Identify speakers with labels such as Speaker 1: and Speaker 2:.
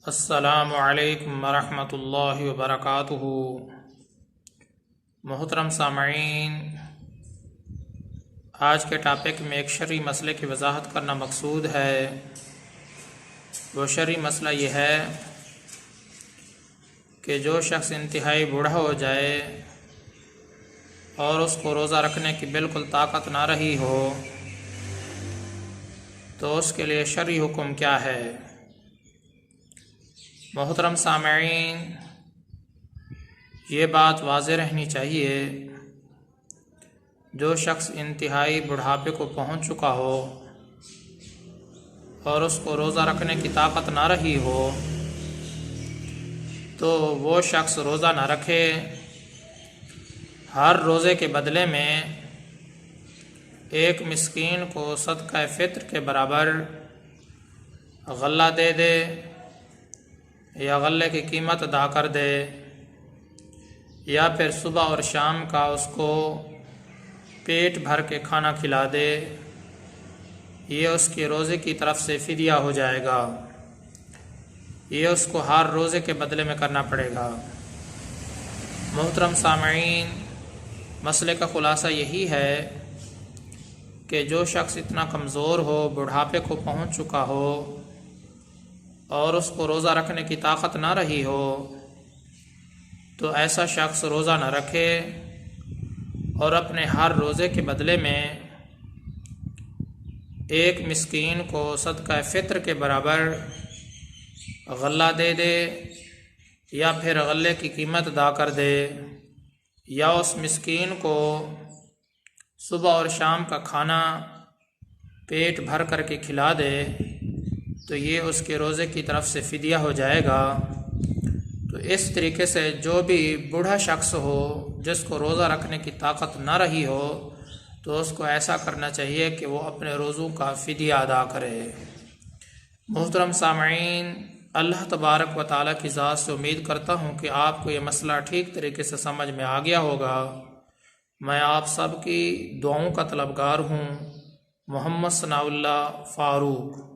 Speaker 1: अस्सलामु अलैकुम वरहमतुल्लाहि वबरकातुहू। मोहतरम सामईन, आज के टॉपिक में एक शरई मसले की वजाहत करना मकसूद है। वो शरई मसला ये है कि जो शख्स इंतहाई बूढ़ा हो जाए और उसको रोज़ा रखने की बिल्कुल ताकत ना रही हो तो उसके लिए शरई हुक्म क्या है। मोहतरम सामईन, ये बात वाज़ेह रहनी चाहिए, जो शख्स इंतहाई बुढ़ापे को पहुंच चुका हो और उसको रोज़ा रखने की ताकत ना रही हो तो वो शख्स रोज़ा ना रखे। हर रोज़े के बदले में एक मिस्कीन को सदका फ़ित्र के बराबर गल्ला दे दे या गल्ले की कीमत अदा कर दे, या फिर सुबह और शाम का उसको पेट भर के खाना खिला दे। ये उसके रोज़े की तरफ से फ़िदिया हो जाएगा। ये उसको हर रोज़े के बदले में करना पड़ेगा। मोहतरम सामईन, मसले का ख़ुलासा यही है कि जो शख्स इतना कमज़ोर हो, बुढ़ापे को पहुंच चुका हो और उसको रोज़ा रखने की ताकत ना रही हो तो ऐसा शख्स रोज़ा न रखे और अपने हर रोज़े के बदले में एक मिस्कीन को सदका फ़ित्र के बराबर गल्ला दे दे या फिर गल्ले की कीमत अदा कर दे, या उस मिस्कीन को सुबह और शाम का खाना पेट भर कर के खिला दे, तो ये उसके रोज़े की तरफ से फ़िदिया हो जाएगा। तो इस तरीके से जो भी बूढ़ा शख्स हो जिसको रोज़ा रखने की ताकत ना रही हो तो उसको ऐसा करना चाहिए कि वो अपने रोज़ों का फ़िदिया अदा करे। मोहतरम सामईन, अल्लाह तबारक व तआला की ज़ात से उम्मीद करता हूँ कि आपको ये मसला ठीक तरीके से समझ में आ गया होगा। मैं आप सब की दुआओं का तलबगार हूँ। मोहम्मद सनाउल्लाह फ़ारूक।